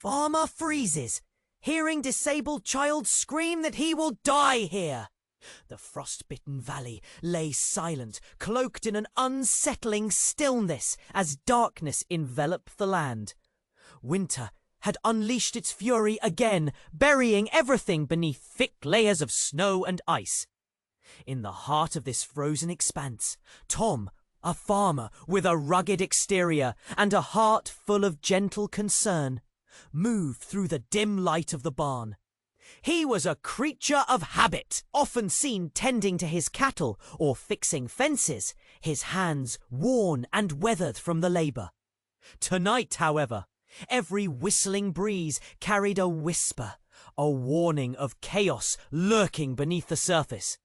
Farmer freezes, hearing disabled child scream that he will die here. The frost-bitten valley lay silent, cloaked in an unsettling stillness as darkness enveloped the land. Winter had unleashed its fury again, burying everything beneath thick layers of snow and ice. In the heart of this frozen expanse, Tom, a farmer with a rugged exterior and a heart full of gentle concern, moved through the dim light of the barn. He was a creature of habit, often seen tending to his cattle or fixing fences, his hands worn and weathered from the labour. Tonight, however, every whistling breeze carried a whisper, a warning of chaos lurking beneath the surface.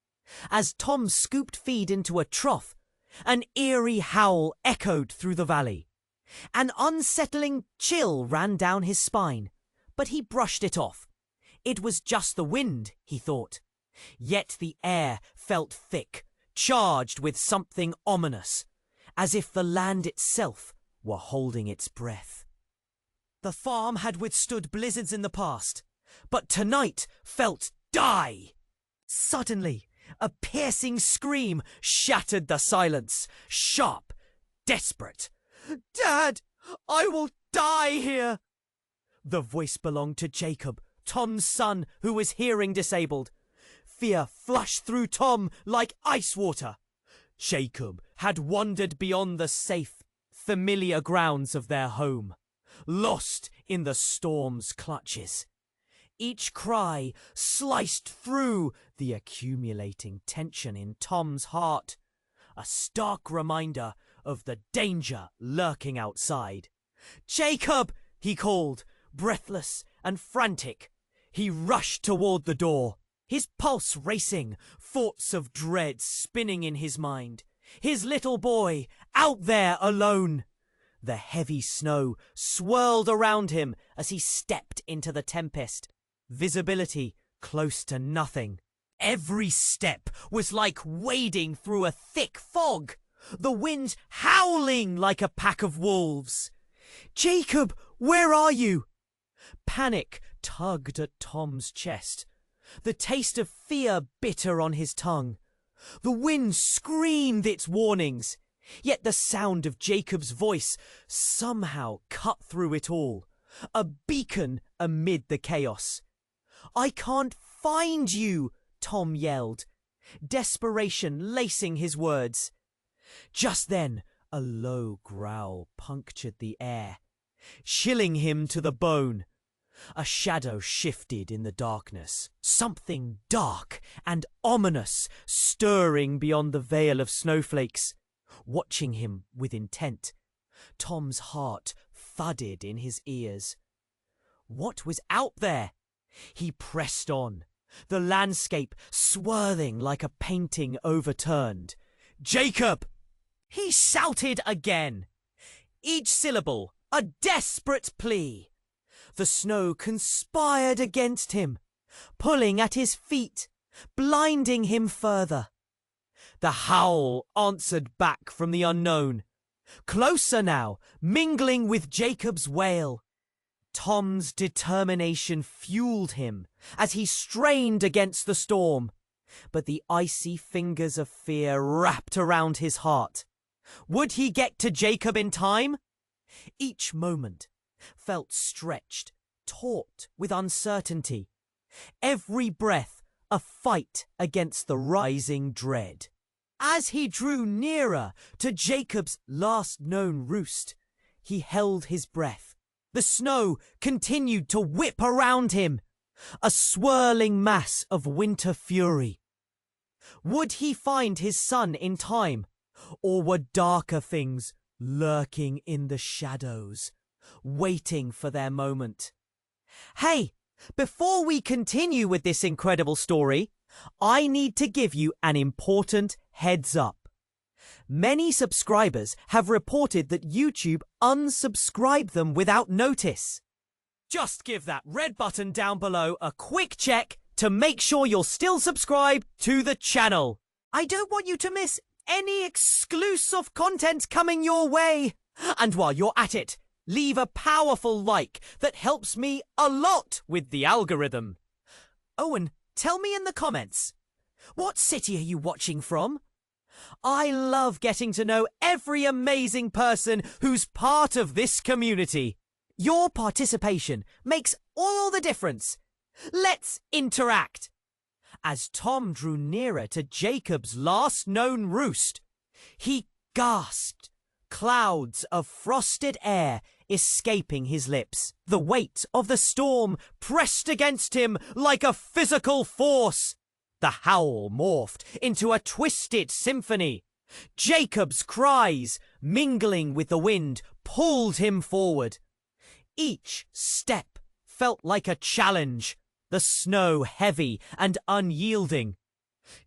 As Tom scooped feed into a trough, an eerie howl echoed through the valley. An unsettling chill ran down his spine, but he brushed it off. It was just the wind, he thought. Yet the air felt thick, charged with something ominous, as if the land itself were holding its breath. The farm had withstood blizzards in the past, but tonight felt die. Suddenly, a piercing scream shattered the silence, sharp, desperate. "Dad, I will die here!" The voice belonged to Jacob, Tom's son, who was hearing disabled. Fear flushed through Tom like ice water. Jacob had wandered beyond the safe, familiar grounds of their home, lost in the storm's clutches. Each cry sliced through the accumulating tension in Tom's heart, a stark reminder of the danger lurking outside. "Jacob!" he called, breathless and frantic. He rushed toward the door, his pulse racing, thoughts of dread spinning in his mind. His little boy, out there alone. The heavy snow swirled around him as he stepped into the tempest. Visibility close to nothing. Every step was like wading through a thick fog, the wind howling like a pack of wolves. "Jacob, where are you?" Panic tugged at Tom's chest, the taste of fear bitter on his tongue. The wind screamed its warnings, yet the sound of Jacob's voice somehow cut through it all, a beacon amid the chaos. "I can't find you," Tom yelled, desperation lacing his words. Just then, a low growl punctured the air, chilling him to the bone. A shadow shifted in the darkness, something dark and ominous stirring beyond the veil of snowflakes. Watching him with intent, Tom's heart thudded in his ears. What was out there? He pressed on, the landscape swirling like a painting overturned. "Jacob!" he shouted again, each syllable a desperate plea. The snow conspired against him, pulling at his feet, blinding him further. The howl answered back from the unknown, closer now, mingling with Jacob's wail. Tom's determination fueled him as he strained against the storm, but the icy fingers of fear wrapped around his heart. Would he get to Jacob in time? Each moment felt stretched, taut with uncertainty. Every breath a fight against the rising dread. As he drew nearer to Jacob's last known roost, he held his breath. The snow continued to whip around him, a swirling mass of winter fury. Would he find his son in time, or were darker things lurking in the shadows, waiting for their moment? Hey, before we continue with this incredible story, I need to give you an important heads up. Many subscribers have reported that YouTube unsubscribed them without notice. Just give that red button down below a quick check to make sure you're still subscribed to the channel. I don't want you to miss any exclusive content coming your way. And while you're at it, Leave a powerful like that helps me a lot with the algorithm. Oh, and tell me in the comments, what city are you watching from? I love getting to know every amazing person who's part of this community. Your participation makes all the difference. Let's interact. As Tom drew nearer to Jacob's last known roost, he gasped, clouds of frosted air escaping his lips. The weight of the storm pressed against him like a physical force. The howl morphed into a twisted symphony. Jacob's cries, mingling with the wind, pulled him forward. Each step felt like a challenge, the snow heavy and unyielding.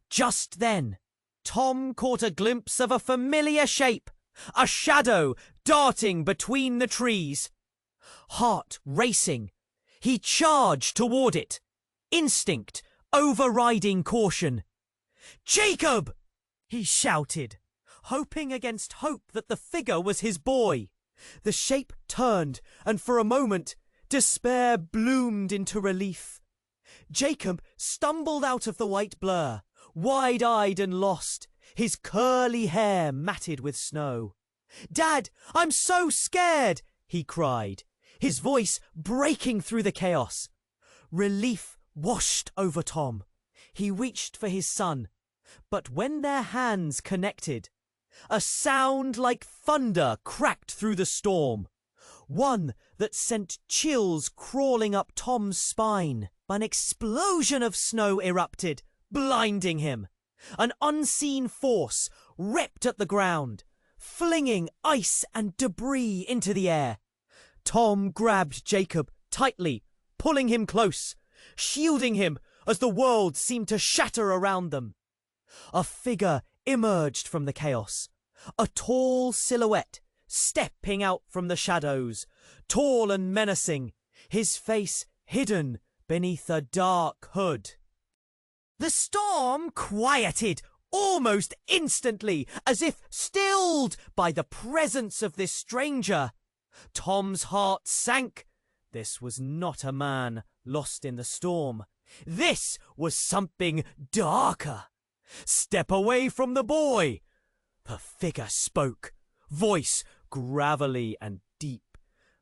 Just then, Tom caught a glimpse of a familiar shape, a shadow darting between the trees. Heart racing, he charged toward it, instinct overriding caution. "Jacob!" he shouted, hoping against hope that the figure was his boy. The shape turned, and for a moment, despair bloomed into relief. Jacob stumbled out of the white blur, wide-eyed and lost, his curly hair matted with snow. "Dad, I'm so scared!" he cried, his voice breaking through the chaos. Relief washed over Tom. He reached for his son, but when their hands connected, a sound like thunder cracked through the storm, one that sent chills crawling up Tom's spine. An explosion of snow erupted, blinding him. An unseen force ripped at the ground, flinging ice and debris into the air. Tom grabbed Jacob tightly, pulling him close, shielding him as the world seemed to shatter around them. A figure emerged from the chaos, a tall silhouette stepping out from the shadows, tall and menacing, his face hidden beneath a dark hood. The storm quieted almost instantly, as if stilled by the presence of this stranger. Tom's heart sank. This was not a man lost in the storm. This was something darker. "Step away from the boy." The figure spoke, voice gravelly and deep,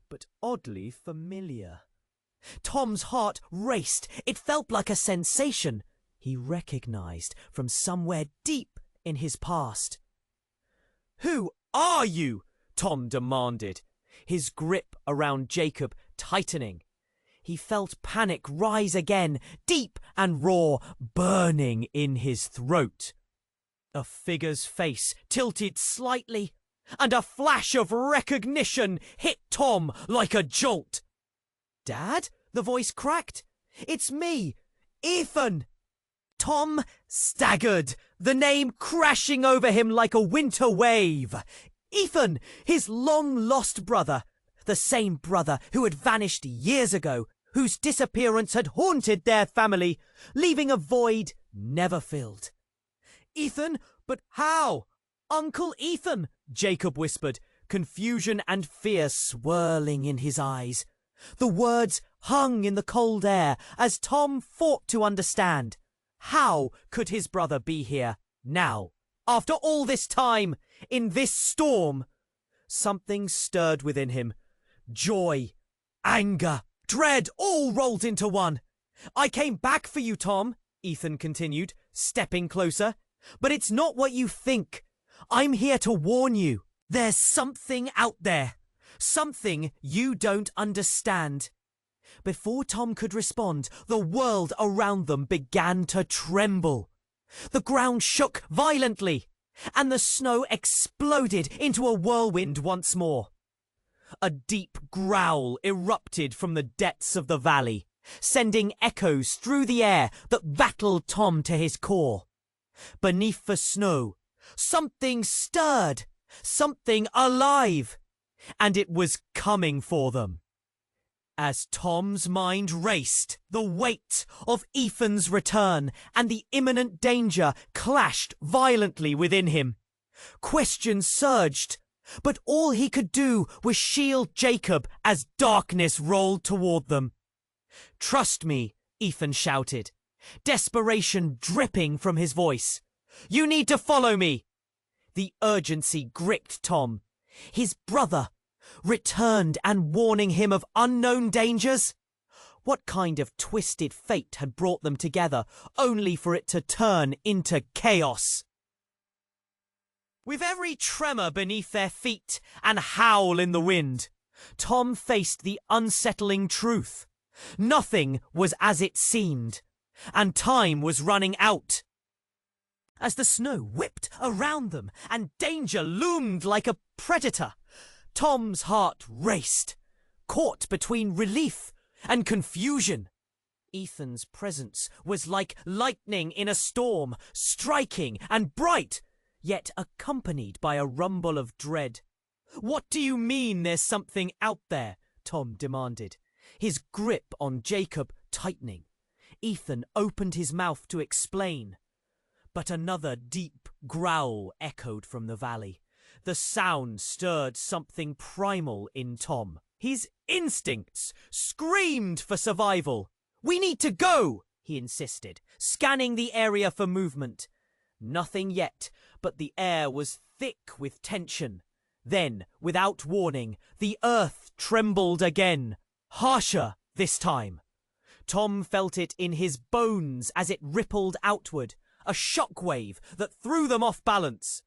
but oddly familiar. Tom's heart raced. It felt like a sensation he recognized from somewhere deep in his past. "Who are you?" Tom demanded, his grip around Jacob tightening. He felt panic rise again, deep and raw, burning in his throat. The figure's face tilted slightly, and a flash of recognition hit Tom like a jolt. "Dad?" the voice cracked. "It's me, Ethan!" Tom staggered, the name crashing over him like a winter wave. Ethan, his long-lost brother, the same brother who had vanished years ago, whose disappearance had haunted their family, leaving a void never filled. "Ethan? But how?" "Uncle Ethan," Jacob whispered, confusion and fear swirling in his eyes. The words hung in the cold air as Tom fought to understand. How could his brother be here now, after all this time, in this storm? Something stirred within him. Joy, anger, dread all rolled into one. "I came back for you, Tom," Ethan continued, stepping closer. "But it's not what you think. I'm here to warn you. There's something out there. Something you don't understand." Before Tom could respond, the world around them began to tremble. The ground shook violently, and the snow exploded into a whirlwind once more. A deep growl erupted from the depths of the valley, sending echoes through the air that rattled Tom to his core. Beneath the snow, something stirred, something alive, and it was coming for them. As Tom's mind raced, the weight of Ethan's return and the imminent danger clashed violently within him. Questions surged. But all he could do was shield Jacob as darkness rolled toward them. "Trust me," Ethan shouted, desperation dripping from his voice. "You need to follow me." The urgency gripped Tom. His brother, returned and warning him of unknown dangers? What kind of twisted fate had brought them together, only for it to turn into chaos? With every tremor beneath their feet and howl in the wind, Tom faced the unsettling truth. Nothing was as it seemed, and time was running out. As the snow whipped around them and danger loomed like a predator, Tom's heart raced, caught between relief and confusion. Ethan's presence was like lightning in a storm, striking and bright, yet accompanied by a rumble of dread. "What do you mean there's something out there?" Tom demanded, his grip on Jacob tightening. Ethan opened his mouth to explain, but another deep growl echoed from the valley. The sound stirred something primal in Tom. His instincts screamed for survival. "We need to go," he insisted, scanning the area for movement. Nothing yet, but the air was thick with tension. Then, without warning, the earth trembled again, harsher this time. Tom felt it in his bones as it rippled outward, a shockwave that threw them off balance.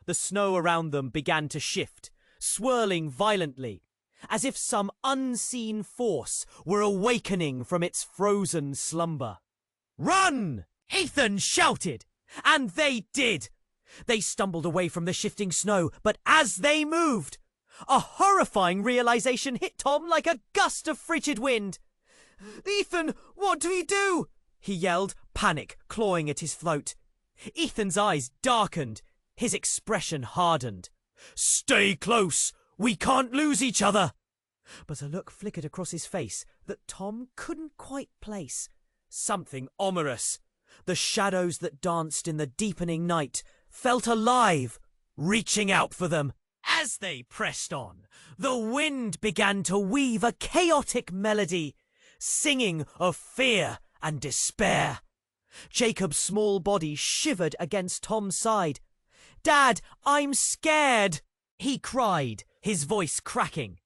The snow around them began to shift, swirling violently, as if some unseen force were awakening from its frozen slumber. "Run!" Ethan shouted, and they did. They stumbled away from the shifting snow, but as they moved, a horrifying realization hit Tom like a gust of frigid wind. "Ethan, what do we do?" he yelled, panic clawing at his throat. Ethan's eyes darkened, his expression hardened. "Stay close! We can't lose each other!" But a look flickered across his face that Tom couldn't quite place. Something ominous. The shadows that danced in the deepening night felt alive, reaching out for them. As they pressed on, the wind began to weave a chaotic melody, singing of fear and despair. Jacob's small body shivered against Tom's side. "Dad, I'm scared!" he cried, his voice cracking.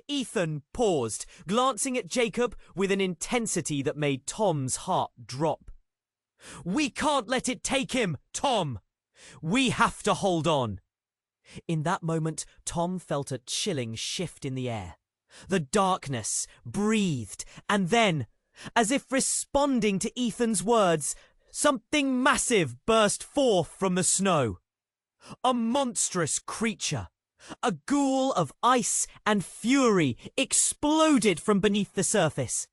Ethan paused, glancing at Jacob with an intensity that made Tom's heart drop. "We can't let it take him, Tom! We have to hold on!" In that moment, Tom felt a chilling shift in the air. The darkness breathed, and then, as if responding to Ethan's words, something massive burst forth from the snow. A monstrous creature, a ghoul of ice and fury, exploded from beneath the surface.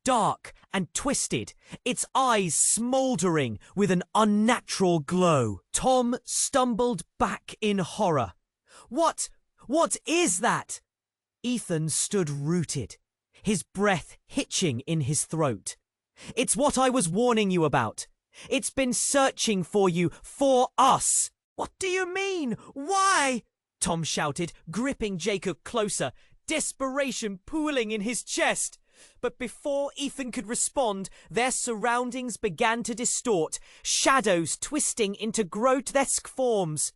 Dark and twisted, its eyes smouldering with an unnatural glow. Tom stumbled back in horror. What is that?" Ethan stood rooted, his breath hitching in his throat. "It's what I was warning you about. It's been searching for you, for us." "What do you mean? Why?" Tom shouted, gripping Jacob closer, desperation pooling in his chest. But before Ethan could respond, their surroundings began to distort, shadows twisting into grotesque forms.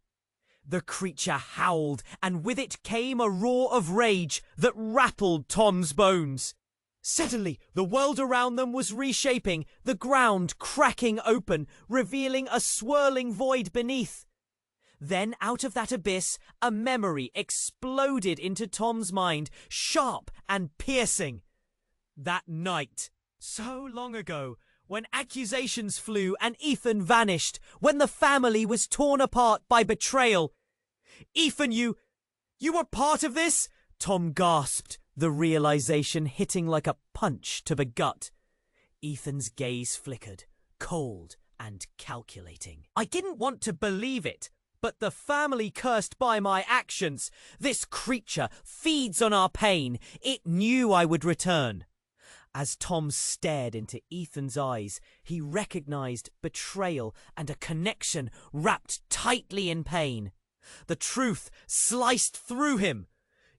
The creature howled, and with it came a roar of rage that rattled Tom's bones. Suddenly, the world around them was reshaping, the ground cracking open, revealing a swirling void beneath. Then, out of that abyss, a memory exploded into Tom's mind, sharp and piercing. That night, so long ago, when accusations flew and Ethan vanished, when the family was torn apart by betrayal. "Ethan, you were part of this?" Tom gasped, the realization hitting like a punch to the gut. Ethan's gaze flickered, cold and calculating. "I didn't want to believe it. But the family cursed by my actions. This creature feeds on our pain. It knew I would return." As Tom stared into Ethan's eyes, he recognized betrayal and a connection wrapped tightly in pain. The truth sliced through him.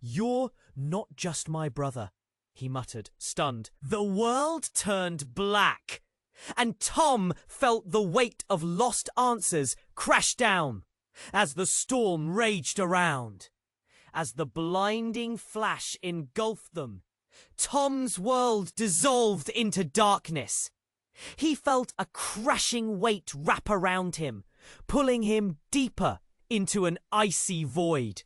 "You're not just my brother," he muttered, stunned. The world turned black, and Tom felt the weight of lost answers crash down as the storm raged around. As the blinding flash engulfed them, Tom's world dissolved into darkness. He felt a crashing weight wrap around him, pulling him deeper into an icy void.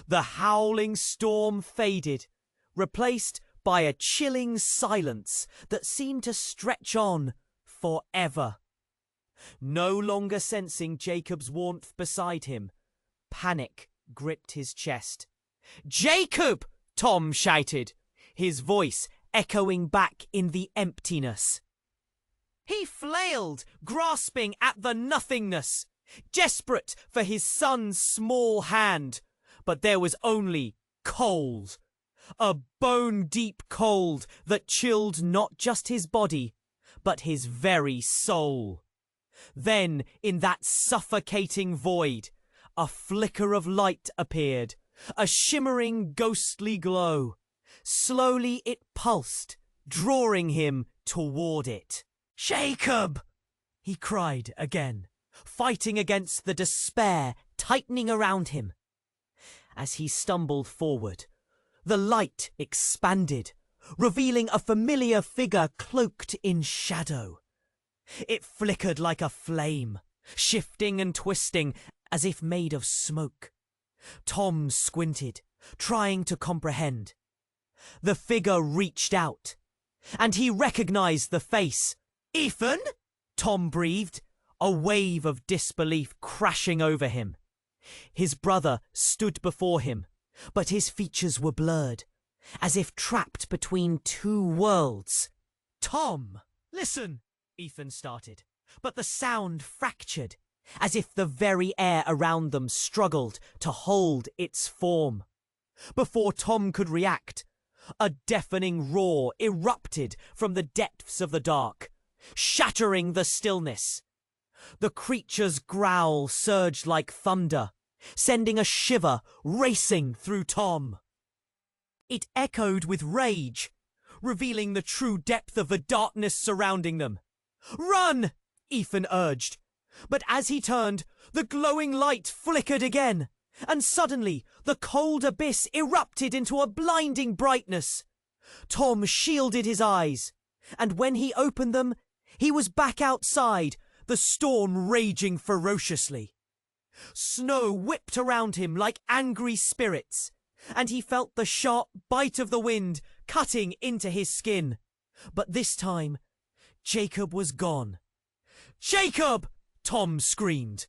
The howling storm faded, replaced by a chilling silence that seemed to stretch on forever. No longer sensing Jacob's warmth beside him, panic gripped his chest. "Jacob!" Tom shouted, his voice echoing back in the emptiness. He flailed, grasping at the nothingness, desperate for his son's small hand, but there was only cold. A bone-deep cold that chilled not just his body, but his very soul. Then, in that suffocating void, a flicker of light appeared, a shimmering ghostly glow. Slowly it pulsed, drawing him toward it. "Jacob!" he cried again, fighting against the despair tightening around him. As he stumbled forward, the light expanded, revealing a familiar figure cloaked in shadow. It flickered like a flame, shifting and twisting as if made of smoke. Tom squinted, trying to comprehend. The figure reached out, and he recognized the face. "Ethan?" Tom breathed, a wave of disbelief crashing over him. His brother stood before him, but his features were blurred, as if trapped between two worlds. "Tom, listen," Ethan started, but the sound fractured, as if the very air around them struggled to hold its form. Before Tom could react, a deafening roar erupted from the depths of the dark, shattering the stillness. The creature's growl surged like thunder, sending a shiver racing through Tom. It echoed with rage, revealing the true depth of the darkness surrounding them. "Run!" Ethan urged. But as he turned, the glowing light flickered again, and suddenly the cold abyss erupted into a blinding brightness. Tom shielded his eyes, and when he opened them, he was back outside, the storm raging ferociously. Snow whipped around him like angry spirits, and he felt the sharp bite of the wind cutting into his skin. But this time, Jacob was gone. "Jacob!" Tom screamed,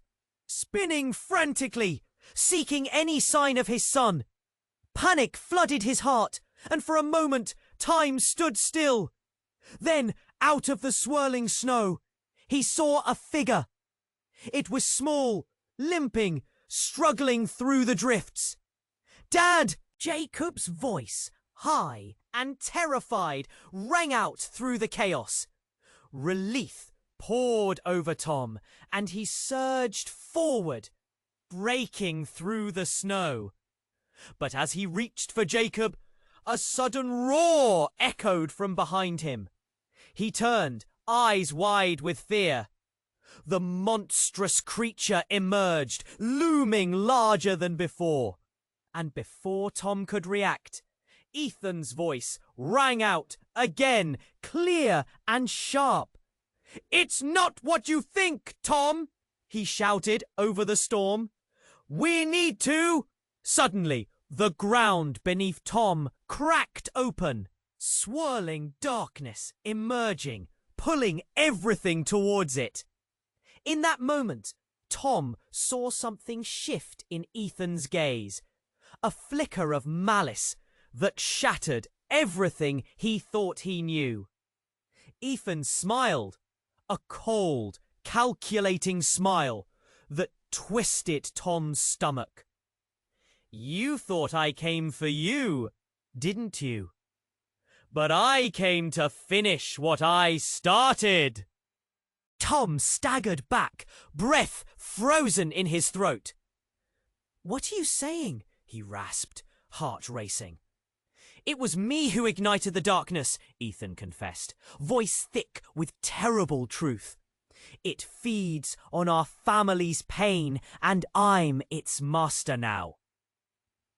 spinning frantically, seeking any sign of his son. Panic flooded his heart, and for a moment, time stood still. Then, out of the swirling snow, he saw a figure. It was small, limping, struggling through the drifts. "Dad!" Jacob's voice, high and terrified, rang out through the chaos. Relief poured over Tom, and he surged forward, breaking through the snow. But as he reached for Jacob, a sudden roar echoed from behind him. He turned, eyes wide with fear. The monstrous creature emerged, looming larger than before. And before Tom could react, Ethan's voice rang out again, clear and sharp. "It's not what you think, Tom!" he shouted over the storm. "We need to—" Suddenly, the ground beneath Tom cracked open, swirling darkness emerging, pulling everything towards it. In that moment, Tom saw something shift in Ethan's gaze, a flicker of malice that shattered everything he thought he knew. Ethan smiled, a cold, calculating smile that twisted Tom's stomach. "You thought I came for you, didn't you? But I came to finish what I started." Tom staggered back, breath frozen in his throat. What are you saying? He rasped, heart racing. It was me who ignited the darkness, Ethan confessed, voice thick with terrible truth. It feeds on our family's pain, and I'm its master now.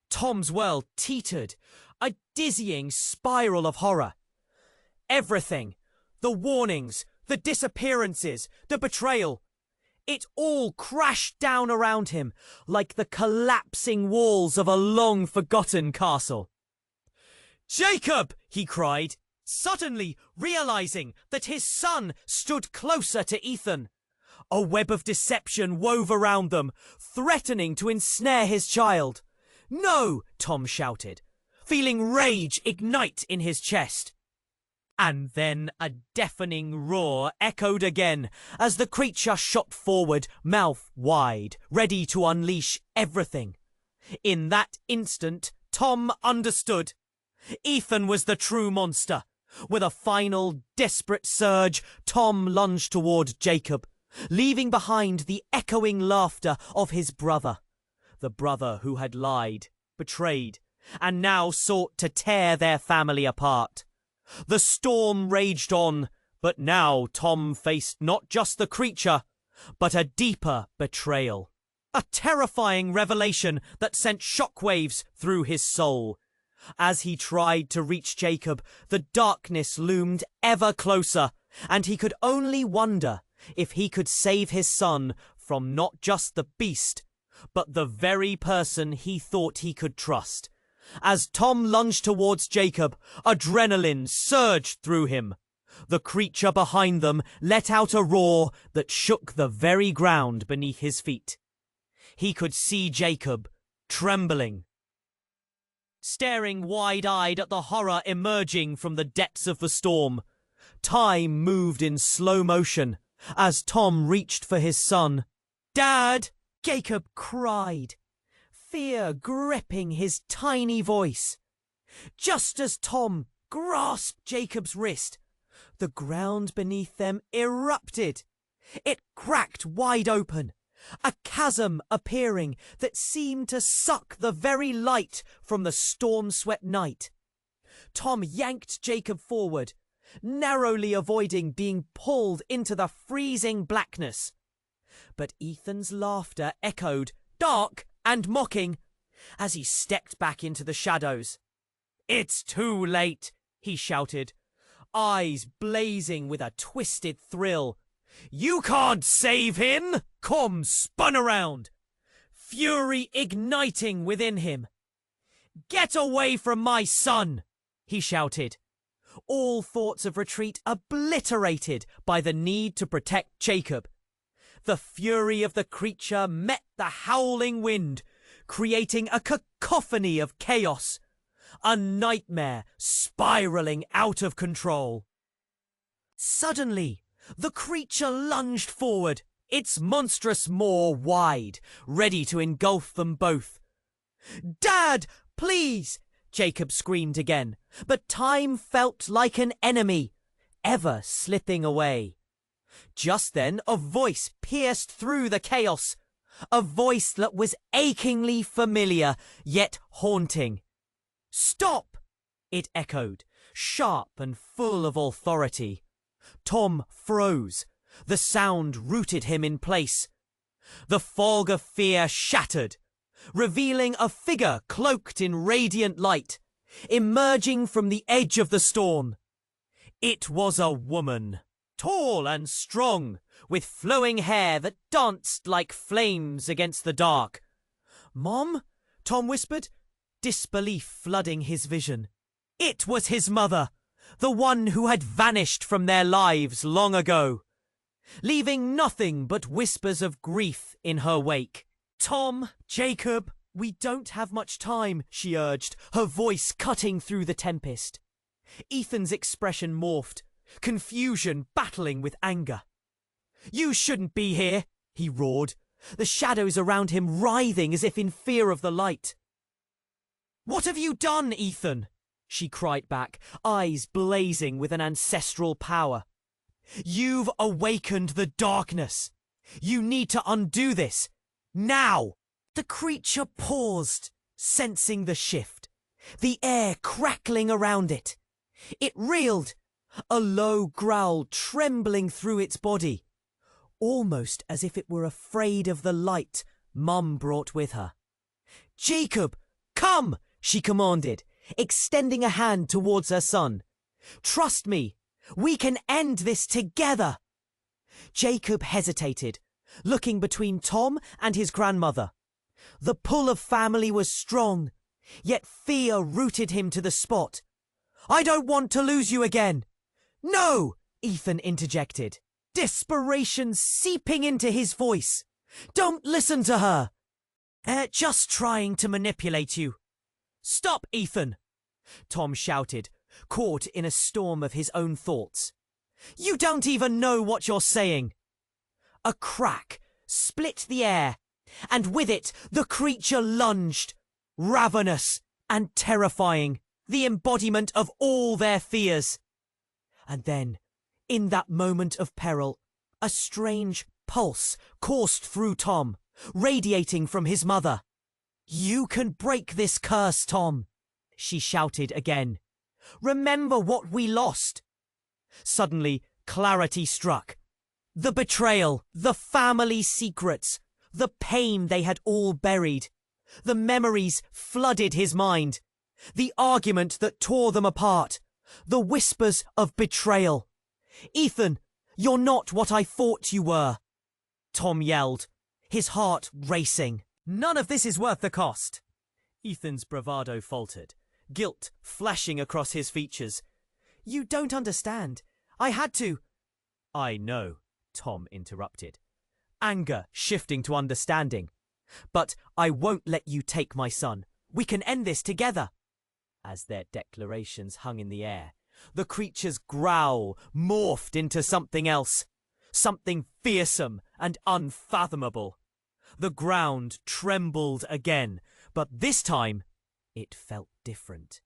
Tom's world teetered, a dizzying spiral of horror. Everything, the warnings, the disappearances, the betrayal, it all crashed down around him like the collapsing walls of a long-forgotten castle. "Jacob!" he cried, suddenly realizing that his son stood closer to Ethan. A web of deception wove around them, threatening to ensnare his child. "No!" Tom shouted, feeling rage ignite in his chest. And then a deafening roar echoed again as the creature shot forward, mouth wide, ready to unleash everything. In that instant, Tom understood. Ethan was the true monster. With a final, desperate surge, Tom lunged toward Jacob, leaving behind the echoing laughter of his brother. The brother who had lied, betrayed, and now sought to tear their family apart. The storm raged on, but now Tom faced not just the creature, but a deeper betrayal. A terrifying revelation that sent shockwaves through his soul. As he tried to reach Jacob, the darkness loomed ever closer, and he could only wonder if he could save his son from not just the beast, but the very person he thought he could trust. As Tom lunged towards Jacob, adrenaline surged through him. The creature behind them let out a roar that shook the very ground beneath his feet. He could see Jacob, trembling, staring wide-eyed at the horror emerging from the depths of the storm. Time moved in slow motion as Tom reached for his son. "Dad!" Jacob cried, fear gripping his tiny voice. Just as Tom grasped Jacob's wrist, the ground beneath them erupted. It cracked wide open, a chasm appearing that seemed to suck the very light from the storm-swept night. Tom yanked Jacob forward, narrowly avoiding being pulled into the freezing blackness. But Ethan's laughter echoed, dark and mocking, as he stepped back into the shadows. "It's too late," he shouted, eyes blazing with a twisted thrill. "You can't save him!" Com spun around, fury igniting within him. "Get away from my son!" he shouted, all thoughts of retreat obliterated by the need to protect Jacob. The fury of the creature met the howling wind, creating a cacophony of chaos, a nightmare spiraling out of control. Suddenly, the creature lunged forward, its monstrous maw wide, ready to engulf them both. "Dad, please!" Jacob screamed again, but time felt like an enemy, ever slipping away. Just then, a voice pierced through the chaos, a voice that was achingly familiar, yet haunting. "Stop!" it echoed, sharp and full of authority. Tom froze. The sound rooted him in place. The fog of fear shattered, revealing a figure cloaked in radiant light, emerging from the edge of the storm. It was a woman, tall and strong, with flowing hair that danced like flames against the dark. "Mom?" Tom whispered, disbelief flooding his vision. It was his mother, the one who had vanished from their lives long ago, leaving nothing but whispers of grief in her wake. "Tom, Jacob, we don't have much time," she urged, her voice cutting through the tempest. Ethan's expression morphed, confusion battling with anger. "You shouldn't be here," he roared, the shadows around him writhing as if in fear of the light. "What have you done, Ethan?" she cried back, eyes blazing with an ancestral power. "You've awakened the darkness. You need to undo this. Now!" The creature paused, sensing the shift, the air crackling around it. It reeled, a low growl trembling through its body, almost as if it were afraid of the light Mum brought with her. "Jacob, come!" she commanded, extending a hand towards her son. "Trust me, we can end this together." Jacob hesitated, looking between Tom and his grandmother. The pull of family was strong, yet fear rooted him to the spot. "I don't want to lose you again." "No!" Ethan interjected, desperation seeping into his voice. "Don't listen to her. Just trying to manipulate you." "Stop, Ethan!" Tom shouted, caught in a storm of his own thoughts. "You don't even know what you're saying." A crack split the air, and with it the creature lunged, ravenous and terrifying, the embodiment of all their fears. And then, in that moment of peril, a strange pulse coursed through Tom, radiating from his mother. "You can break this curse, Tom," she shouted again. "Remember what we lost." Suddenly, clarity struck. The betrayal, the family secrets, the pain they had all buried. The memories flooded his mind. The argument that tore them apart. The whispers of betrayal. "Ethan, you're not what I thought you were," Tom yelled, his heart racing. "None of this is worth the cost." Ethan's bravado faltered, guilt flashing across his features. "You don't understand. I had to—" "I know," Tom interrupted, anger shifting to understanding. "But I won't let you take my son. We can end this together." As their declarations hung in the air, the creature's growl morphed into something else, something fearsome and unfathomable. The ground trembled again, but this time it felt different.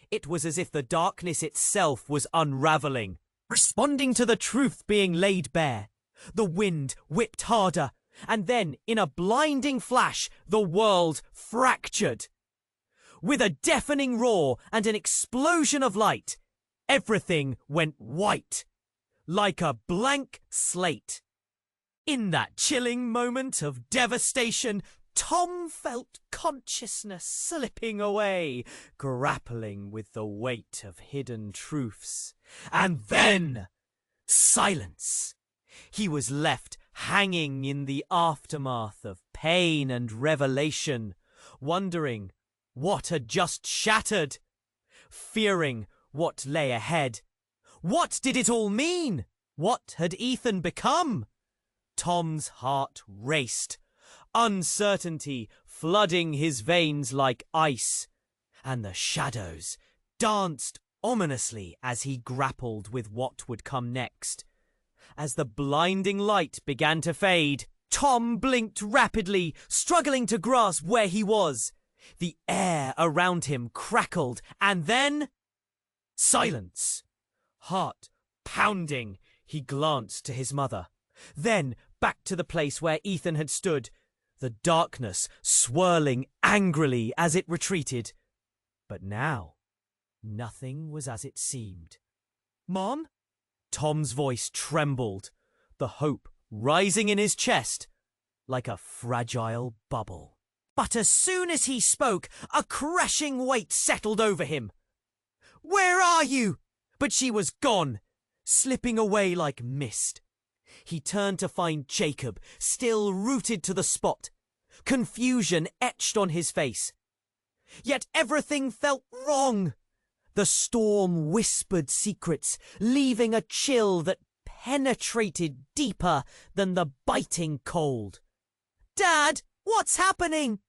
It was as if the darkness itself was unraveling, responding to the truth being laid bare. The wind whipped harder, and then, in a blinding flash, the world fractured. With a deafening roar and an explosion of light, everything went white, like a blank slate. In that chilling moment of devastation, Tom felt consciousness slipping away, grappling with the weight of hidden truths. And then, silence. He was left hanging in the aftermath of pain and revelation, wondering what had just shattered, fearing what lay ahead. What did it all mean? What had Ethan become? Tom's heart raced, uncertainty flooding his veins like ice, and the shadows danced ominously as he grappled with what would come next. As the blinding light began to fade, Tom blinked rapidly, struggling to grasp where he was. The air around him crackled, and then— silence. Heart pounding, he glanced to his mother. Then back to the place where Ethan had stood, the darkness swirling angrily as it retreated. But now, nothing was as it seemed. "Mom?" Tom's voice trembled, the hope rising in his chest like a fragile bubble. But as soon as he spoke, a crashing weight settled over him. "Where are you?" But she was gone, slipping away like mist. He turned to find Jacob, still rooted to the spot, confusion etched on his face. Yet everything felt wrong. The storm whispered secrets, leaving a chill that penetrated deeper than the biting cold. "Dad, what's happening?"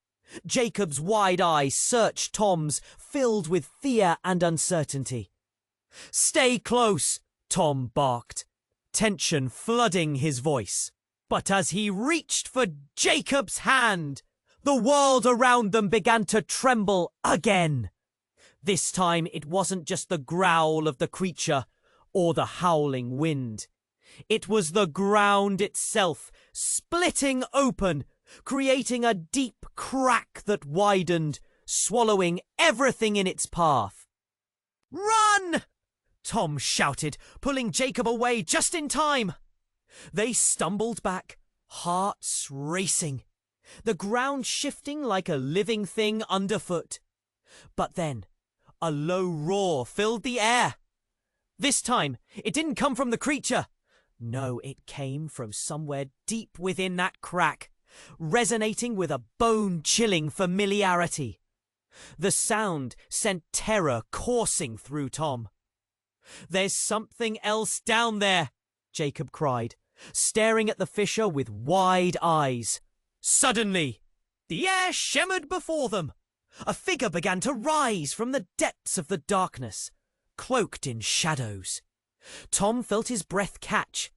Jacob's wide eyes searched Tom's, filled with fear and uncertainty. "Stay close," Tom barked, tension flooding his voice. But as he reached for Jacob's hand, the world around them began to tremble again. This time it wasn't just the growl of the creature or the howling wind. It was the ground itself, splitting open creating a deep crack that widened, swallowing everything in its path. "Run!" Tom shouted, pulling Jacob away just in time. They stumbled back, hearts racing, the ground shifting like a living thing underfoot. But then, a low roar filled the air. This time, it didn't come from the creature. No, it came from somewhere deep within that crack, resonating with a bone-chilling familiarity. The sound sent terror coursing through Tom. "There's something else down there," Jacob cried, staring at the fissure with wide eyes. Suddenly, the air shimmered before them. A figure began to rise from the depths of the darkness, cloaked in shadows. Tom felt his breath catch.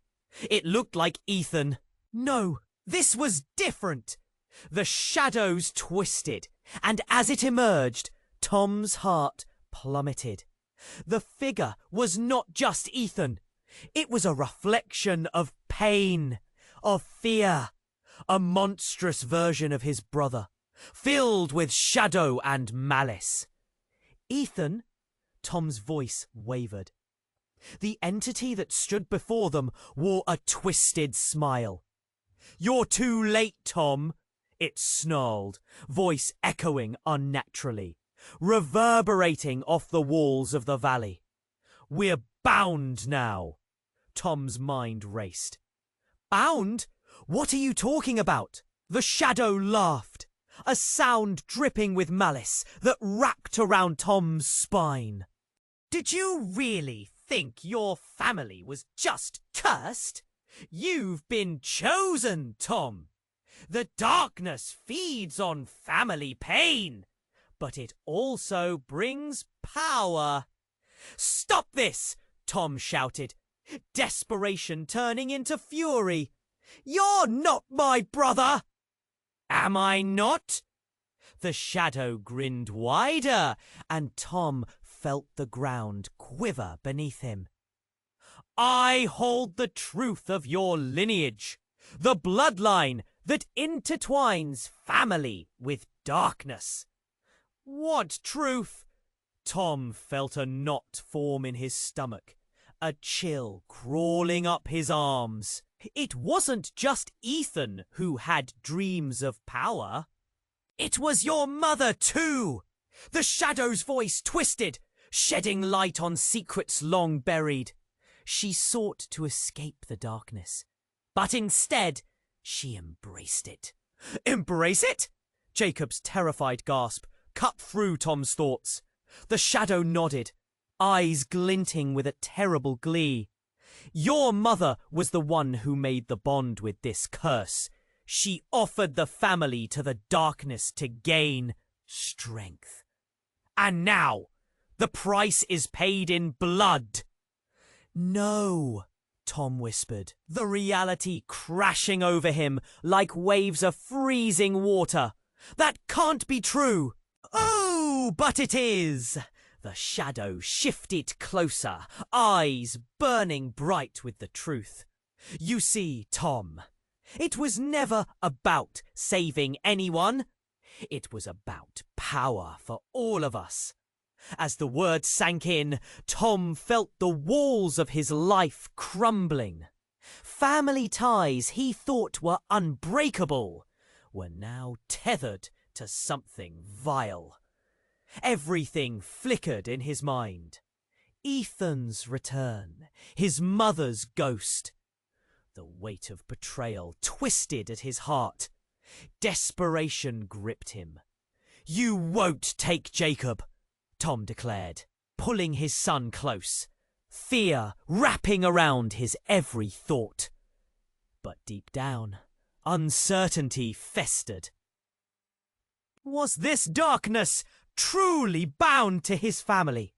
It looked like Ethan. No, this was different. The shadows twisted, and as it emerged, Tom's heart plummeted. The figure was not just Ethan. It was a reflection of pain, of fear, a monstrous version of his brother, filled with shadow and malice. "Ethan?" Tom's voice wavered. The entity that stood before them wore a twisted smile. "You're too late, Tom," it snarled, voice echoing unnaturally, reverberating off the walls of the valley. "We're bound now." Tom's mind raced. "Bound? What are you talking about?" The shadow laughed, a sound dripping with malice that wrapped around Tom's spine. "Did you really think your family was just cursed? You've been chosen, Tom. The darkness feeds on family pain, but it also brings power." "Stop this!" Tom shouted, desperation turning into fury. "You're not my brother!" "Am I not?" The shadow grinned wider, and Tom felt the ground quiver beneath him. "I hold the truth of your lineage, the bloodline that intertwines family with darkness." "What truth?" Tom felt a knot form in his stomach, a chill crawling up his arms. It wasn't just Ethan who had dreams of power. It was your mother too. The shadow's voice twisted, shedding light on secrets long buried. She sought to escape the darkness, but instead she embraced it. "Embrace it?" Jacob's terrified gasp cut through Tom's thoughts. The shadow nodded, eyes glinting with a terrible glee. "Your mother was the one who made the bond with this curse. She offered the family to the darkness to gain strength. And now, the price is paid in blood." "No," Tom whispered, the reality crashing over him like waves of freezing water. "That can't be true." "Oh, but it is." The shadow shifted closer, eyes burning bright with the truth. "You see, Tom, it was never about saving anyone. It was about power for all of us." As the words sank in, Tom felt the walls of his life crumbling. Family ties he thought were unbreakable were now tethered to something vile. Everything flickered in his mind. Ethan's return, his mother's ghost. The weight of betrayal twisted at his heart. Desperation gripped him. "You won't take Jacob," Tom declared, pulling his son close, fear wrapping around his every thought. But deep down, uncertainty festered. Was this darkness truly bound to his family?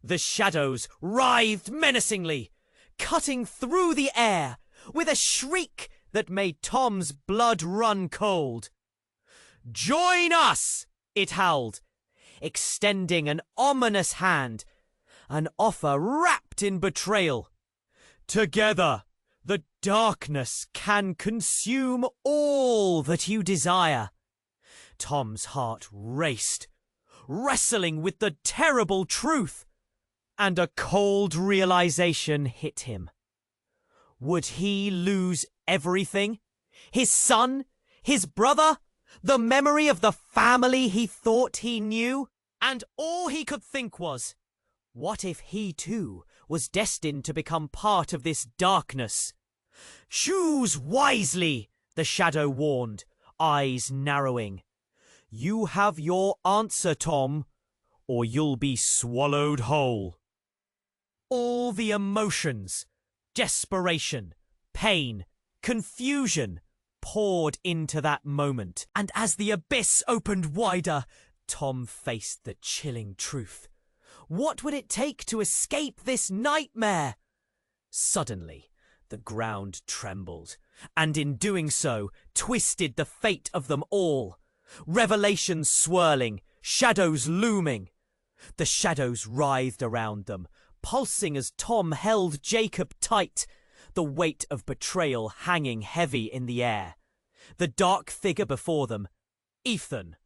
The shadows writhed menacingly, cutting through the air with a shriek that made Tom's blood run cold. "Join us!" it howled, extending an ominous hand, an offer wrapped in betrayal. "Together, The darkness can consume all that you desire. Tom's heart raced, wrestling with the terrible truth, and a cold realization hit him. Would he lose everything? His son? His brother? The memory of the family he thought he knew? And all he could think was, what if he too was destined to become part of this darkness? Choose wisely, the shadow warned, eyes narrowing. You have your answer, Tom, or you'll be swallowed whole. All the emotions, desperation, pain, confusion poured into that moment, and as the abyss opened wider, Tom faced the chilling truth. What would it take to escape this nightmare? Suddenly, the ground trembled, and in doing so, twisted the fate of them all. Revelations swirling, shadows looming. The shadows writhed around them, pulsing as Tom held Jacob tight, the weight of betrayal hanging heavy in the air. The dark figure before them, Ethan,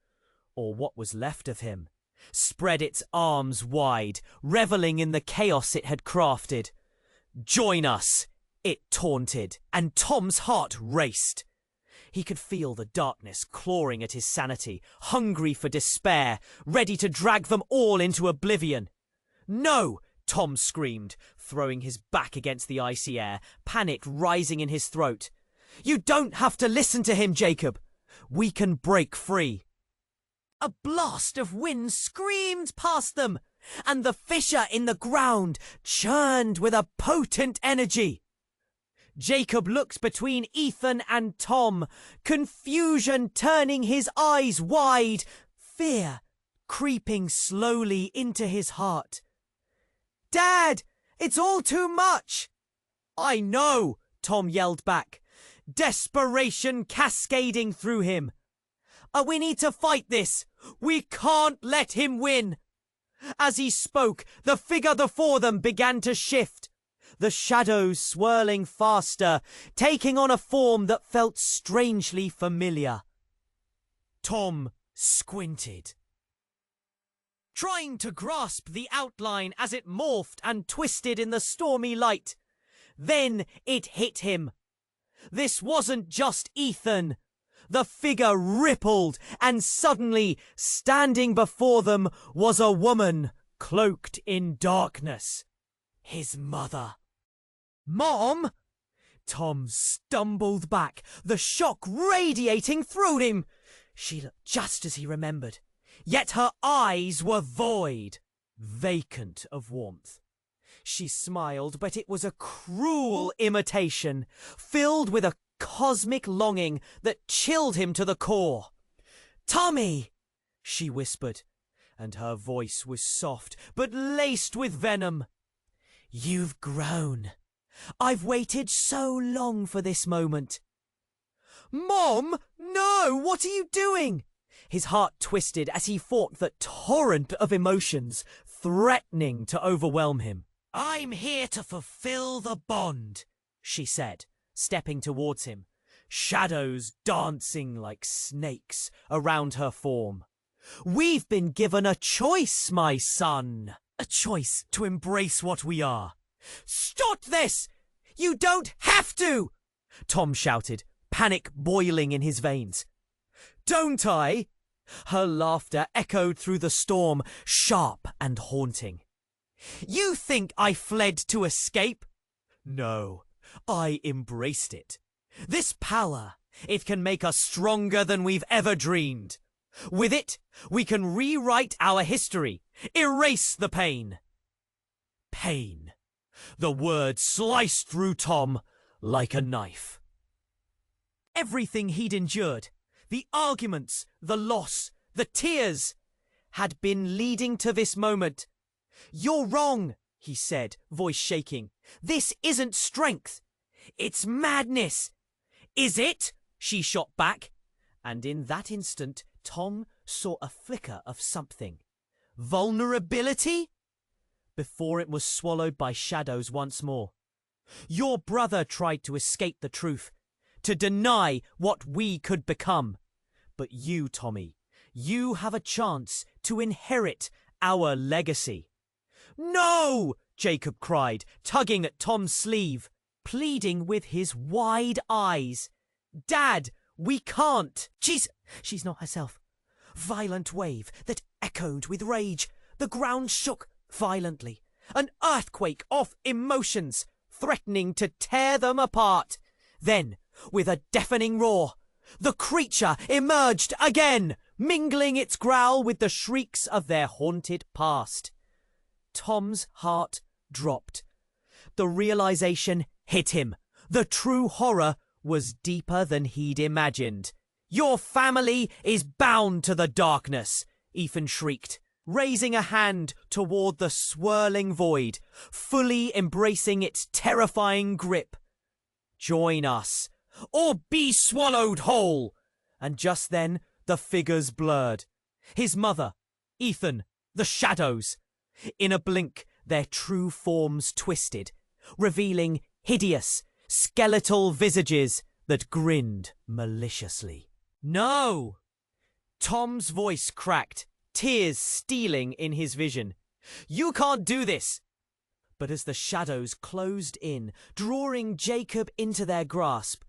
or what was left of him, spread its arms wide, reveling in the chaos it had crafted. Join us, it taunted, and Tom's heart raced. He could feel the darkness clawing at his sanity, hungry for despair, ready to drag them all into oblivion. No! Tom screamed, throwing his back against the icy air, panic rising in his throat. You don't have to listen to him, Jacob. We can break free. A blast of wind screamed past them, and the fissure in the ground churned with a potent energy. Jacob looked between Ethan and Tom, confusion turning his eyes wide, fear creeping slowly into his heart. Dad, it's all too much. I know, Tom yelled back, desperation cascading through him. We need to fight this. We can't let him win. As he spoke, the figure before them began to shift, the shadows swirling faster, taking on a form that felt strangely familiar. Tom squinted, trying to grasp the outline as it morphed and twisted in the stormy light. Then it hit him. This wasn't just Ethan. The figure rippled, and suddenly, standing before them, was a woman cloaked in darkness. His mother. Mom! Tom stumbled back, the shock radiating through him. She looked just as he remembered, yet her eyes were void, vacant of warmth. She smiled, but it was a cruel imitation, filled with a cosmic longing that chilled him to the core. Tommy, she whispered, and her voice was soft but laced with venom. You've grown. I've waited so long for this moment. Mom, no, what are you doing? His heart twisted as he fought the torrent of emotions threatening to overwhelm him. I'm here to fulfill the bond, she said, stepping towards him, shadows dancing like snakes around her form. We've been given a choice, my son. A choice to embrace what we are. Stop this! You don't have to! Tom shouted, panic boiling in his veins. Don't I? Her laughter echoed through the storm, sharp and haunting. You think I fled to escape? No. I embraced it. This power, it can make us stronger than we've ever dreamed. With it, we can rewrite our history, erase the pain. Pain. The word sliced through Tom like a knife. Everything he'd endured, the arguments, the loss, the tears, had been leading to this moment. You're wrong, he said, voice shaking. This isn't strength. It's madness. Is it? She shot back. And in that instant, Tom saw a flicker of something. Vulnerability? Before it was swallowed by shadows once more. Your brother tried to escape the truth, to deny what we could become. But you, Tommy, you have a chance to inherit our legacy." "No!" Jacob cried, tugging at Tom's sleeve, pleading with his wide eyes. "Dad, we can't. She's not herself." Violent wave that echoed with rage. The ground shook violently. An earthquake of emotions, threatening to tear them apart. Then, with a deafening roar, the creature emerged again, mingling its growl with the shrieks of their haunted past. Tom's heart dropped. The realization hit him. The true horror was deeper than he'd imagined. "Your family is bound to the darkness," Ethan shrieked, raising a hand toward the swirling void, fully embracing its terrifying grip. "Join us, or be swallowed whole!" And just then, the figures blurred. His mother, Ethan, the shadows. In a blink, their true forms twisted, revealing hideous, skeletal visages that grinned maliciously. "No!" Tom's voice cracked, tears stealing in his vision. "You can't do this!" But as the shadows closed in, drawing Jacob into their grasp,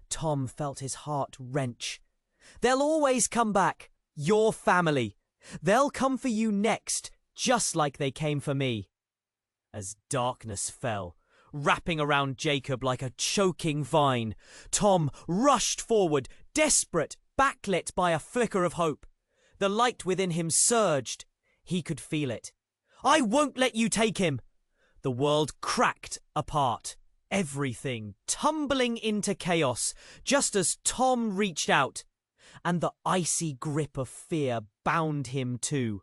Tom felt his heart wrench. "They'll always come back, your family. They'll come for you next, just like they came for me." As darkness fell, wrapping around Jacob like a choking vine, Tom rushed forward, desperate, backlit by a flicker of hope. The light within him surged. He could feel it. "I won't let you take him!" The world cracked apart, everything tumbling into chaos just as Tom reached out. And the icy grip of fear bound him too.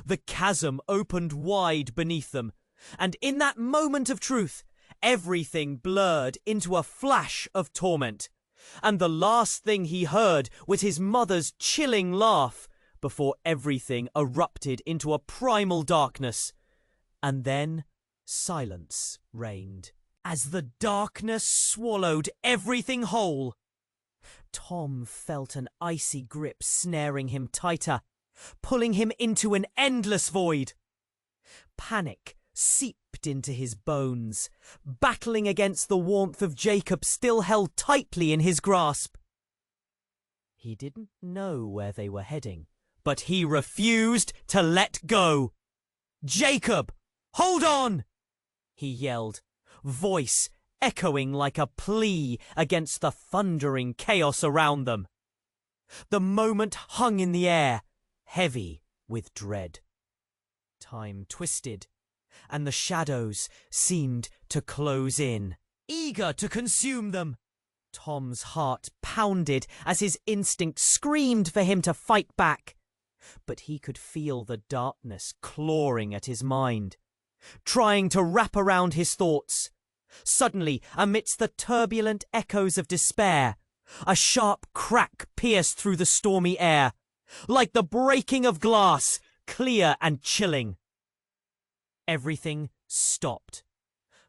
The chasm opened wide beneath them, and in that moment of truth, everything blurred into a flash of torment. And the last thing he heard was his mother's chilling laugh before everything erupted into a primal darkness. And then silence reigned as the darkness swallowed everything whole. Tom felt an icy grip snaring him tighter, pulling him into an endless void. Panic seeped into his bones, battling against the warmth of Jacob still held tightly in his grasp. He didn't know where they were heading, but he refused to let go. "Jacob, hold on!" he yelled, voice echoing like a plea against the thundering chaos around them. The moment hung in the air, heavy with dread. Time twisted, and the shadows seemed to close in, eager to consume them. Tom's heart pounded as his instinct screamed for him to fight back. But he could feel the darkness clawing at his mind, trying to wrap around his thoughts. Suddenly, amidst the turbulent echoes of despair, a sharp crack pierced through the stormy air, like the breaking of glass, clear and chilling. Everything stopped.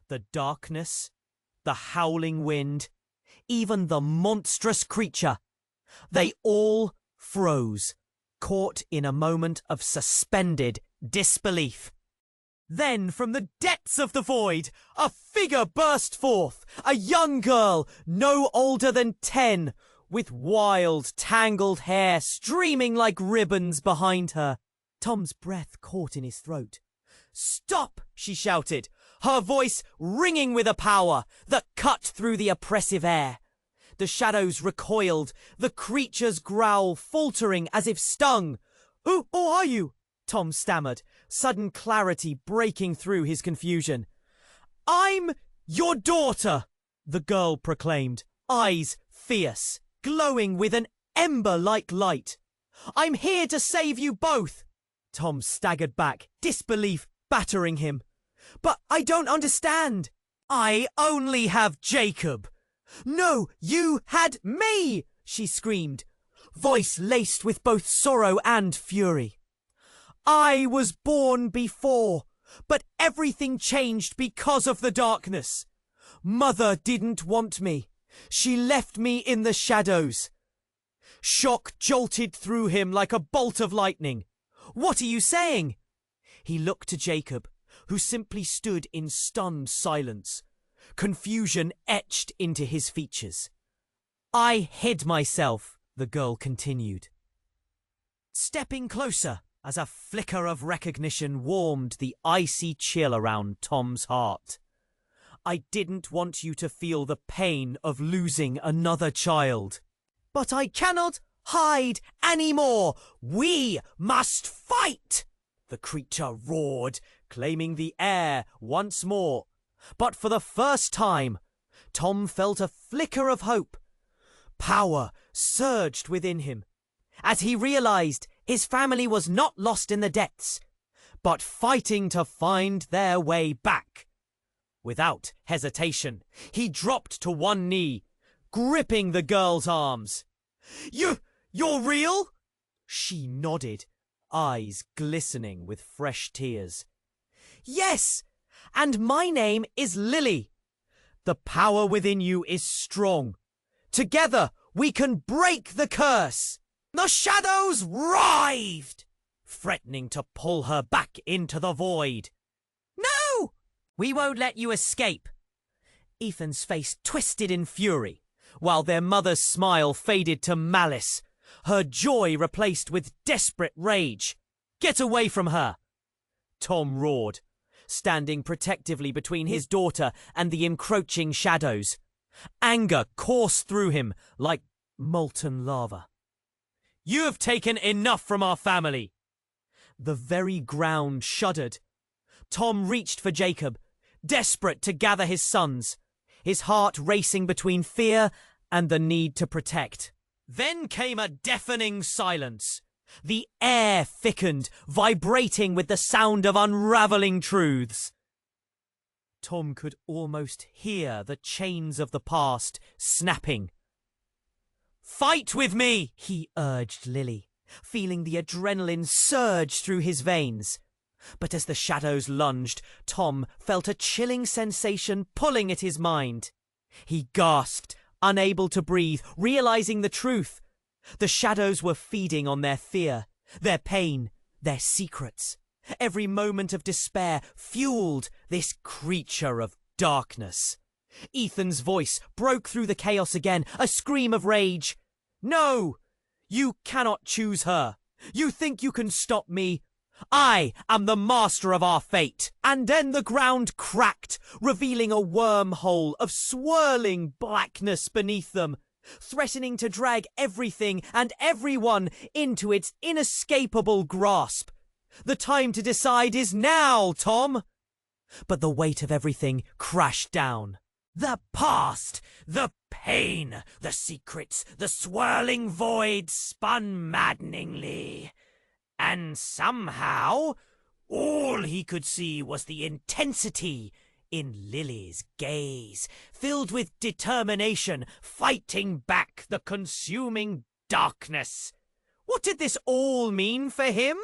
The darkness, the howling wind, even the monstrous creature. They all froze, caught in a moment of suspended disbelief. Then, from the depths of the void, a figure burst forth, a young girl, no older than 10, with wild, tangled hair streaming like ribbons behind her. Tom's breath caught in his throat. "Stop!" she shouted, her voice ringing with a power that cut through the oppressive air. The shadows recoiled, the creature's growl faltering as if stung. Who are you?" Tom stammered, sudden clarity breaking through his confusion. "I'm your daughter," the girl proclaimed, eyes fierce, glowing with an ember-like light. "I'm here to save you both." Tom staggered back, disbelief battering him. "But I don't understand." "I only have Jacob." "No, you had me," she screamed, voice laced with both sorrow and fury. "I was born before, but everything changed because of the darkness. Mother didn't want me. She left me in the shadows. Shock jolted through him like a bolt of lightning. What are you saying? He looked to Jacob, who simply stood in stunned silence. Confusion etched into his features. I hid myself, the girl continued, stepping closer as a flicker of recognition warmed the icy chill around Tom's heart. I didn't want you to feel the pain of losing another child. But I cannot hide anymore. We must fight! The creature roared, claiming the air once more. But for the first time, Tom felt a flicker of hope. Power surged within him as he realized his family was not lost in the depths, but fighting to find their way back. Without hesitation, he dropped to one knee, gripping the girl's arms. You're real? She nodded, eyes glistening with fresh tears. Yes, and my name is Lily. The power within you is strong. Together we can break the curse. The shadows writhed, threatening to pull her back into the void. No! We won't let you escape. Ethan's face twisted in fury, while their mother's smile faded to malice, her joy replaced with desperate rage. Get away from her! Tom roared, standing protectively between his daughter and the encroaching shadows. Anger coursed through him like molten lava. You have taken enough from our family! The very ground shuddered. Tom reached for Jacob, desperate to gather his sons, his heart racing between fear and the need to protect. Then came a deafening silence. The air thickened, vibrating with the sound of unraveling truths. Tom could almost hear the chains of the past snapping. Fight with me, he urged Lily, feeling the adrenaline surge through his veins. But as the shadows lunged, Tom felt a chilling sensation pulling at his mind. He gasped, unable to breathe, realizing the truth. The shadows were feeding on their fear, their pain, their secrets. Every moment of despair fueled this creature of darkness. Ethan's voice broke through the chaos again, a scream of rage. No! You cannot choose her. You think you can stop me? I am the master of our fate. And then the ground cracked, revealing a wormhole of swirling blackness beneath them, threatening to drag everything and everyone into its inescapable grasp. The time to decide is now, Tom! But the weight of everything crashed down. The past, the pain, the secrets, the swirling void spun maddeningly. And somehow, all he could see was the intensity in Lily's gaze, filled with determination, fighting back the consuming darkness. What did this all mean for him?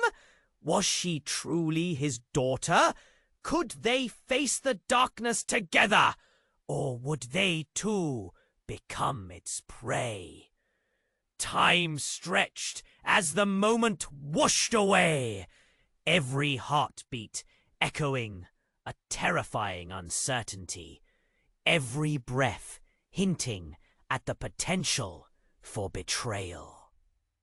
Was she truly his daughter? Could they face the darkness together? Or would they too become its prey? Time stretched as the moment whooshed away, every heartbeat echoing a terrifying uncertainty, every breath hinting at the potential for betrayal.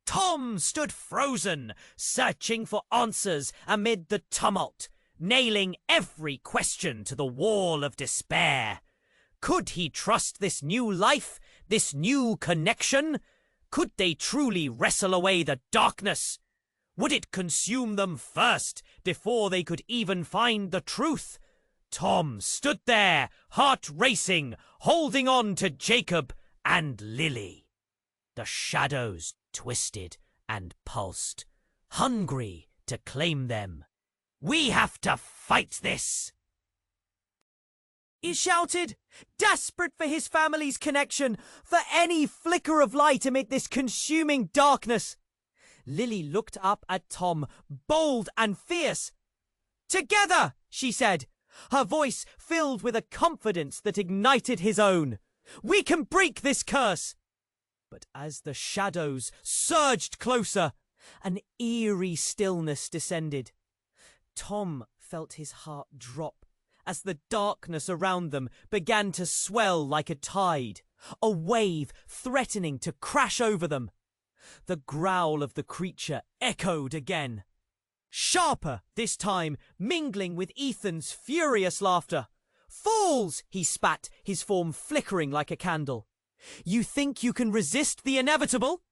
Tom stood frozen, searching for answers amid the tumult, nailing every question to the wall of despair. Could he trust this new life, this new connection? Could they truly wrestle away the darkness? Would it consume them first before they could even find the truth? Tom stood there, heart racing, holding on to Jacob and Lily. The shadows twisted and pulsed, hungry to claim them. We have to fight this! He shouted, desperate for his family's connection, for any flicker of light amid this consuming darkness. Lily looked up at Tom, bold and fierce. Together, she said, her voice filled with a confidence that ignited his own. "We can break this curse!" But as the shadows surged closer, an eerie stillness descended. Tom felt his heart drop as the darkness around them began to swell like a tide, a wave threatening to crash over them. The growl of the creature echoed again, sharper this time, mingling with Ethan's furious laughter. "Fools!" he spat, his form flickering like a candle. "You think you can resist the inevitable?"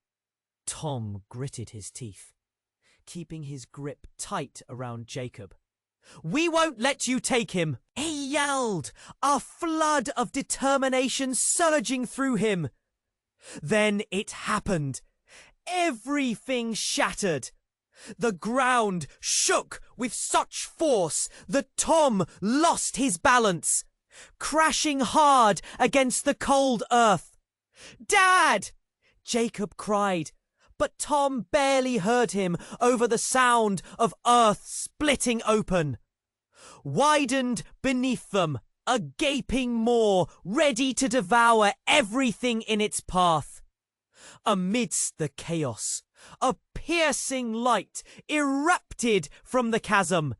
Tom gritted his teeth, keeping his grip tight around Jacob. "We won't let you take him!" he yelled, a flood of determination surging through him. Then it happened. Everything shattered. The ground shook with such force that Tom lost his balance, crashing hard against the cold earth. "Dad!" Jacob cried, but Tom barely heard him over the sound of earth splitting open. Widened beneath them, a gaping maw ready to devour everything in its path. Amidst the chaos, a piercing light erupted from the chasm,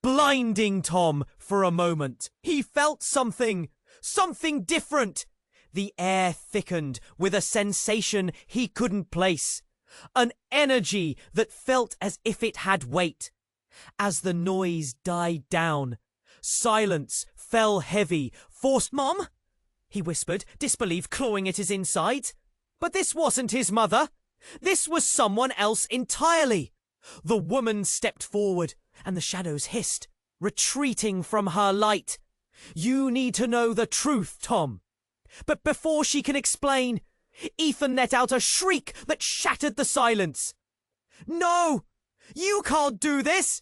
blinding Tom for a moment. He felt something different. The air thickened with a sensation he couldn't place, an energy that felt as if it had weight. As the noise died down, silence fell heavy. "Mom?" he whispered, disbelief clawing at his insides. But this wasn't his mother. This was someone else entirely. The woman stepped forward, and the shadows hissed, retreating from her light. "You need to know the truth, Tom." But before she can explain, Ethan let out a shriek that shattered the silence. "No! You can't do this!"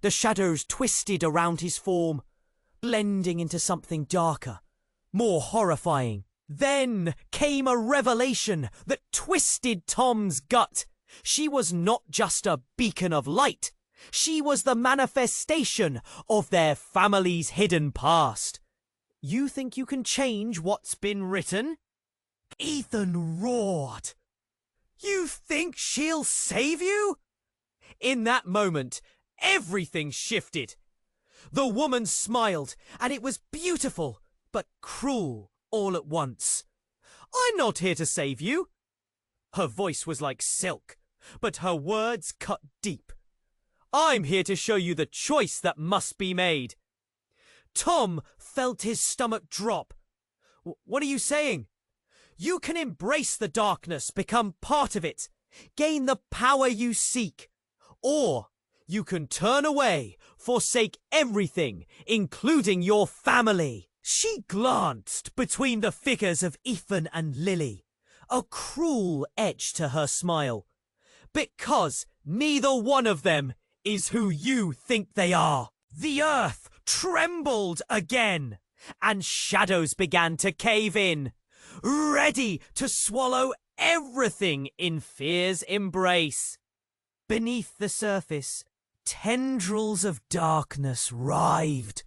The shadows twisted around his form, blending into something darker, more horrifying. Then came a revelation that twisted Tom's gut. She was not just a beacon of light. She was the manifestation of their family's hidden past. "You think you can change what's been written?" Ethan roared. "You think she'll save you?" In that moment, everything shifted. The woman smiled, and it was beautiful, but cruel all at once. "I'm not here to save you." Her voice was like silk, but her words cut deep. "I'm here to show you the choice that must be made." Tom felt his stomach drop. "What are you saying?" "You can embrace the darkness, become part of it, gain the power you seek. Or you can turn away, forsake everything, including your family." She glanced between the figures of Ethan and Lily, a cruel edge to her smile. "Because neither one of them is who you think they are." The earth trembled again, and shadows began to cave in, ready to swallow everything in fear's embrace. Beneath the surface, tendrils of darkness writhed,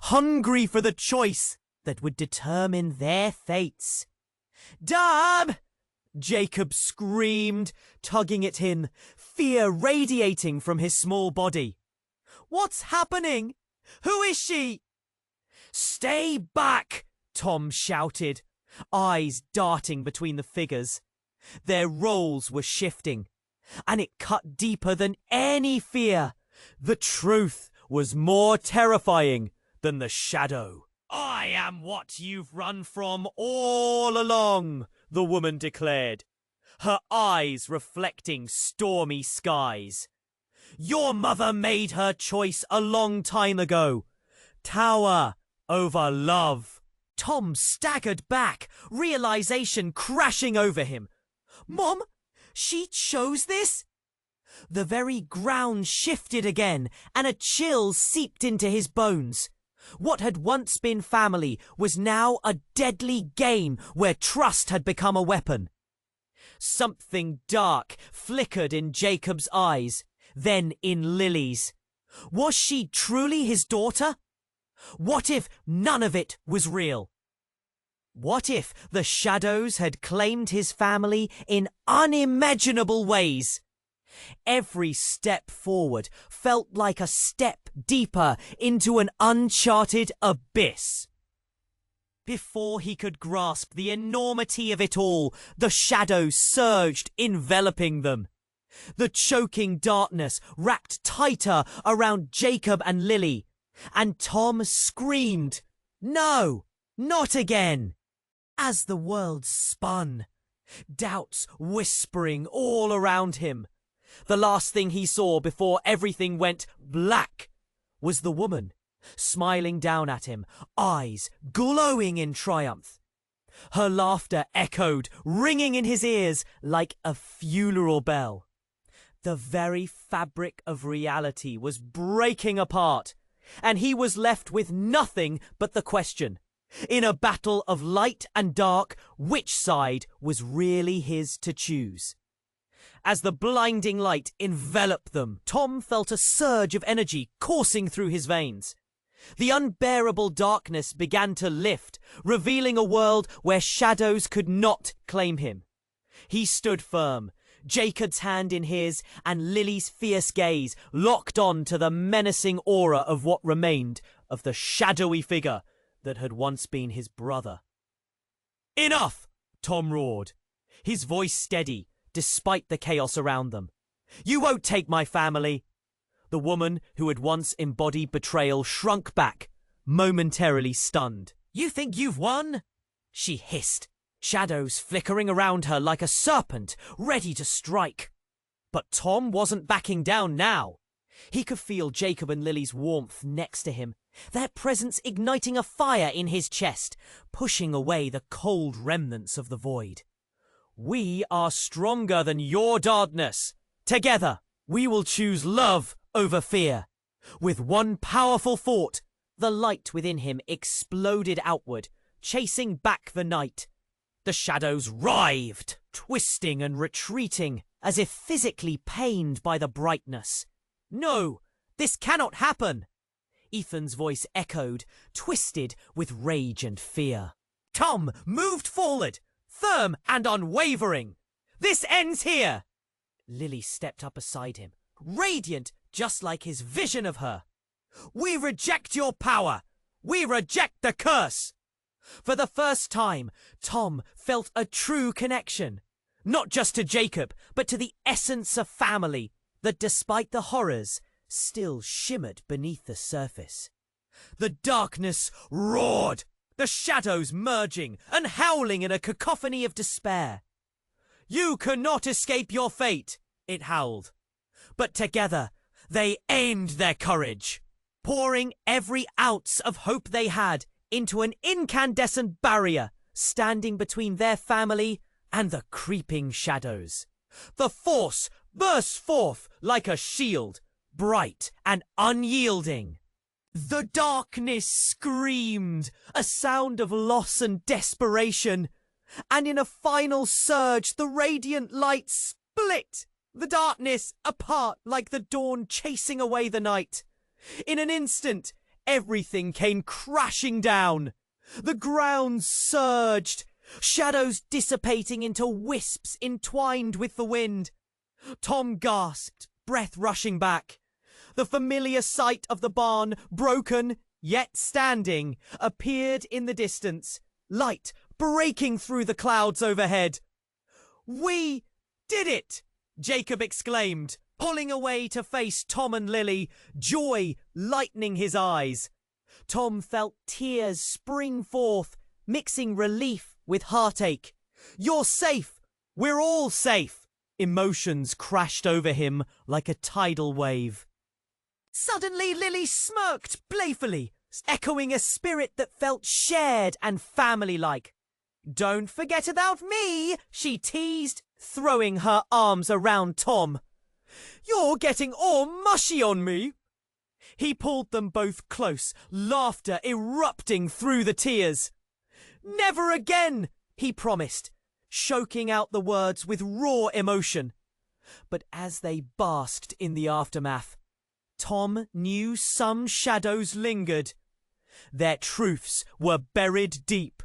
hungry for the choice that would determine their fates. "Dad!" Jacob screamed, tugging at him, fear radiating from his small body. "What's happening? Who is she?" "Stay back!" Tom shouted, eyes darting between the figures. Their roles were shifting, and it cut deeper than any fear. The truth was more terrifying than the shadow. "I am what you've run from all along," the woman declared, her eyes reflecting stormy skies. "Your mother made her choice a long time ago. Tower over love." Tom staggered back, realization crashing over him. "Mom, she chose this?" The very ground shifted again, and a chill seeped into his bones. What had once been family was now a deadly game where trust had become a weapon. Something dark flickered in Jacob's eyes, then in Lily's. Was she truly his daughter? What if none of it was real? What if the shadows had claimed his family in unimaginable ways? Every step forward felt like a step deeper into an uncharted abyss. Before he could grasp the enormity of it all, the shadows surged, enveloping them. The choking darkness wrapped tighter around Jacob and Lily, and Tom screamed, "No, not again!" As the world spun, doubts whispering all around him. The last thing he saw before everything went black was the woman, smiling down at him, eyes glowing in triumph. Her laughter echoed, ringing in his ears like a funeral bell. The very fabric of reality was breaking apart, and he was left with nothing but the question, in a battle of light and dark, which side was really his to choose? As the blinding light enveloped them, Tom felt a surge of energy coursing through his veins. The unbearable darkness began to lift, revealing a world where shadows could not claim him. He stood firm, Jacob's hand in his, and Lily's fierce gaze locked on to the menacing aura of what remained of the shadowy figure that had once been his brother. "Enough!" Tom roared, his voice steady despite the chaos around them. "You won't take my family!" The woman who had once embodied betrayal shrunk back, momentarily stunned. "You think you've won?" she hissed, shadows flickering around her like a serpent ready to strike. But Tom wasn't backing down now. He could feel Jacob and Lily's warmth next to him, their presence igniting a fire in his chest, pushing away the cold remnants of the void. "We are stronger than your darkness. Together, we will choose love over fear." With one powerful thought, the light within him exploded outward, chasing back the night. The shadows writhed, twisting and retreating, as if physically pained by the brightness. "No, this cannot happen!" Ethan's voice echoed, twisted with rage and fear. Tom moved forward, firm and unwavering. "This ends here!" Lily stepped up beside him, radiant just like his vision of her. "We reject your power! We reject the curse!" For the first time, Tom felt a true connection, not just to Jacob, but to the essence of family that, despite the horrors, still shimmered beneath the surface. The darkness roared, the shadows merging and howling in a cacophony of despair. "You cannot escape your fate," it howled. But together, they aimed their courage, pouring every ounce of hope they had into an incandescent barrier standing between their family and the creeping shadows. The force burst forth like a shield, bright and unyielding. The darkness screamed, a sound of loss and desperation, and in a final surge the radiant light split the darkness apart like the dawn chasing away the night. In an instant, everything came crashing down. The ground surged, shadows dissipating into wisps entwined with the wind. Tom gasped, breath rushing back. The familiar sight of the barn, broken yet standing, appeared in the distance, light breaking through the clouds overhead. "We did it!" Jacob exclaimed, pulling away to face Tom and Lily, joy lightening his eyes. Tom felt tears spring forth, mixing relief with heartache. "You're safe! We're all safe!" Emotions crashed over him like a tidal wave. Suddenly Lily smirked playfully, echoing a spirit that felt shared and family-like. "Don't forget about me," she teased, throwing her arms around Tom. "You're getting all mushy on me." He pulled them both close, laughter erupting through the tears. "Never again," he promised, choking out the words with raw emotion. But as they basked in the aftermath, Tom knew some shadows lingered. Their truths were buried deep.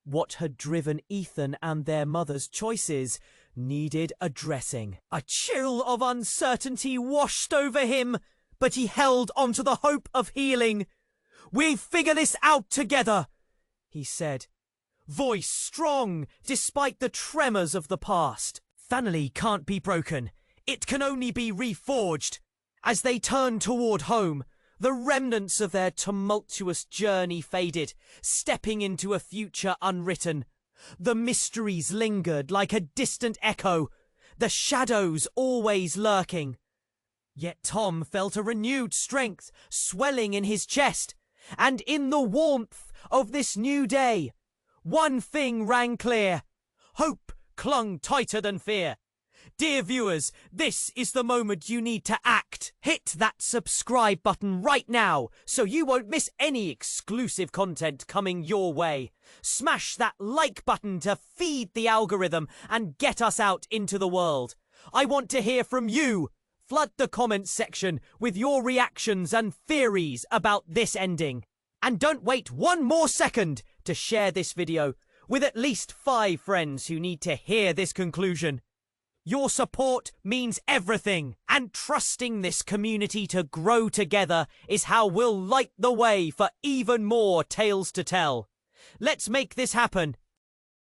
What had driven Ethan and their mother's choices needed addressing. A chill of uncertainty washed over him, but he held onto the hope of healing. "We'll figure this out together," he said, voice strong despite the tremors of the past. Family can't be broken. It can only be reforged. As they turned toward home, the remnants of their tumultuous journey faded, stepping into a future unwritten. The mysteries lingered like a distant echo, the shadows always lurking. Yet Tom felt a renewed strength swelling in his chest, and in the warmth of this new day, one thing rang clear. Hope clung tighter than fear. Dear viewers, this is the moment you need to act. Hit that subscribe button right now so you won't miss any exclusive content coming your way. Smash that like button to feed the algorithm and get us out into the world. I want to hear from you. Flood the comments section with your reactions and theories about this ending. And don't wait one more second to share this video with at least 5 friends who need to hear this conclusion. Your support means everything, and trusting this community to grow together is how we'll light the way for even more tales to tell. Let's make this happen.